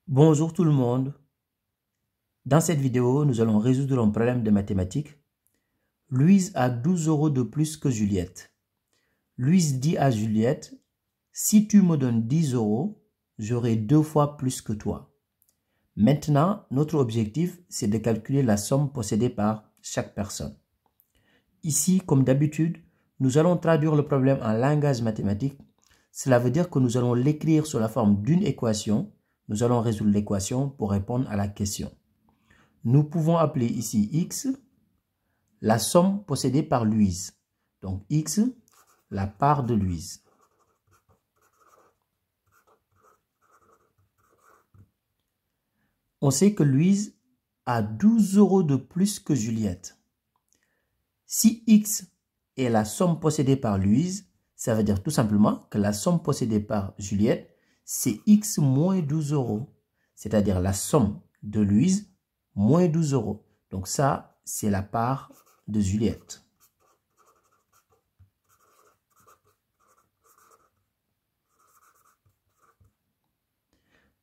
Bonjour tout le monde. Dans cette vidéo, nous allons résoudre un problème de mathématiques. Louise a 12 € de plus que Juliette. Louise dit à Juliette, si tu me donnes 10 €, j'aurai 2 fois plus que toi. Maintenant, notre objectif, c'est de calculer la somme possédée par chaque personne. Ici, comme d'habitude, nous allons traduire le problème en langage mathématique. Cela veut dire que nous allons l'écrire sous la forme d'une équation. Nous allons résoudre l'équation pour répondre à la question. Nous pouvons appeler ici x la somme possédée par Louise. Donc x, la part de Louise. On sait que Louise a 12 € de plus que Juliette. Si x est la somme possédée par Louise, ça veut dire tout simplement que la somme possédée par Juliette, c'est x moins 12 €. C'est-à-dire la somme de Louise moins 12 €. Donc ça, c'est la part de Juliette.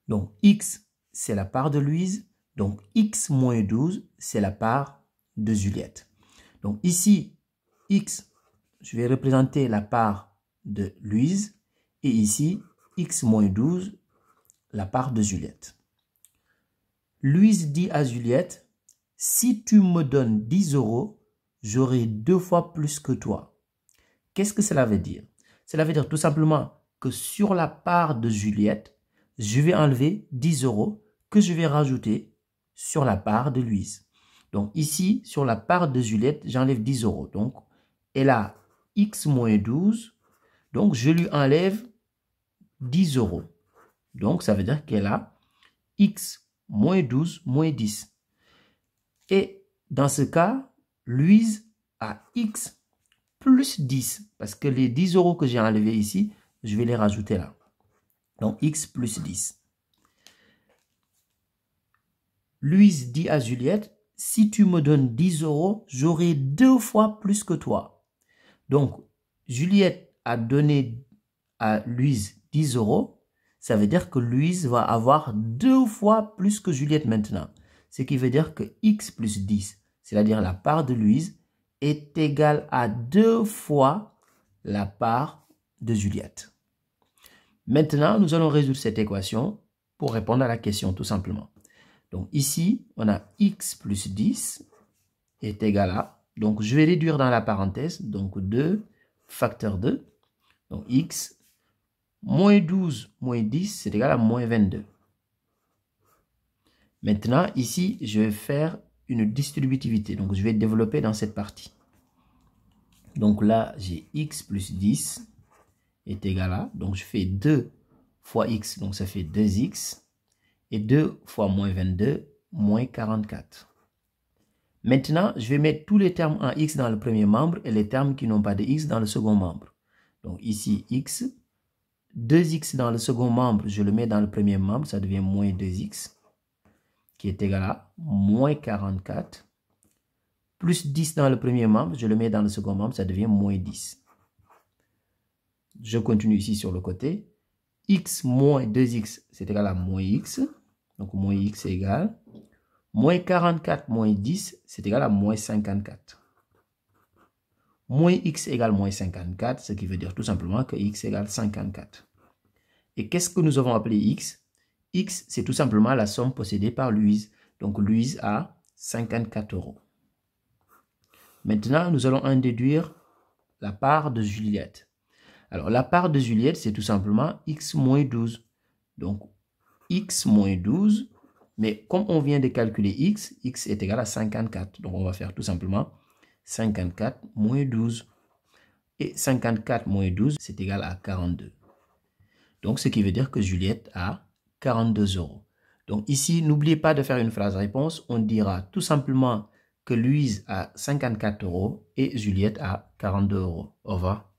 Donc x, c'est la part de Louise. Donc x moins 12, c'est la part de Juliette. Donc ici, x, je vais représenter la part de Louise. Et ici, x moins 12, la part de Juliette. Louise dit à Juliette, si tu me donnes 10 €, j'aurai 2 fois plus que toi. Qu'est-ce que cela veut dire? Cela veut dire tout simplement que sur la part de Juliette, je vais enlever 10 € que je vais rajouter sur la part de Louise. Donc ici, sur la part de Juliette, j'enlève 10 €. Donc, elle a x moins 12. Donc, je lui enlève 10 €. Donc, ça veut dire qu'elle a x moins 12 moins 10. Et dans ce cas, Louise a x plus 10. Parce que les 10 € que j'ai enlevés ici, je vais les rajouter là. Donc, x plus 10. Louise dit à Juliette, si tu me donnes 10 €, j'aurai 2 fois plus que toi. Donc, Juliette a donné à Louise 10 €. Ça veut dire que Louise va avoir 2 fois plus que Juliette maintenant. Ce qui veut dire que x plus 10, c'est-à-dire la part de Louise, est égale à 2 fois la part de Juliette. Maintenant, nous allons résoudre cette équation pour répondre à la question tout simplement. Donc ici, on a x plus 10 est égal à, donc je vais réduire dans la parenthèse, donc 2 facteur 2, donc x moins 12 moins 10, c'est égal à moins 22. Maintenant, ici, je vais faire une distributivité. Donc, je vais développer dans cette partie. Donc là, j'ai x plus 10 est égal à, donc je fais 2 fois x, donc ça fait 2x. Et 2 fois moins 22, moins 44. Maintenant, je vais mettre tous les termes en x dans le premier membre et les termes qui n'ont pas de x dans le second membre. Donc ici, x. 2x dans le second membre, je le mets dans le premier membre, ça devient moins 2x, qui est égal à moins 44. Plus 10 dans le premier membre, je le mets dans le second membre, ça devient moins 10. Je continue ici sur le côté. X moins 2x, c'est égal à moins x. Donc moins x est égal. Moins 44 moins 10, c'est égal à moins 54. Moins x égale moins 54, ce qui veut dire tout simplement que x égale 54. Et qu'est-ce que nous avons appelé x? X, c'est tout simplement la somme possédée par Louise. Donc Louise a 54 €. Maintenant, nous allons en déduire la part de Juliette. Alors, la part de Juliette, c'est tout simplement x moins 12. Donc, x moins 12, mais comme on vient de calculer x, x est égal à 54. Donc, on va faire tout simplement 54 moins 12. Et 54 moins 12, c'est égal à 42. Donc, ce qui veut dire que Juliette a 42 €. Donc, ici, n'oubliez pas de faire une phrase réponse. On dira tout simplement que Louise a 54 € et Juliette a 42 €. Au revoir.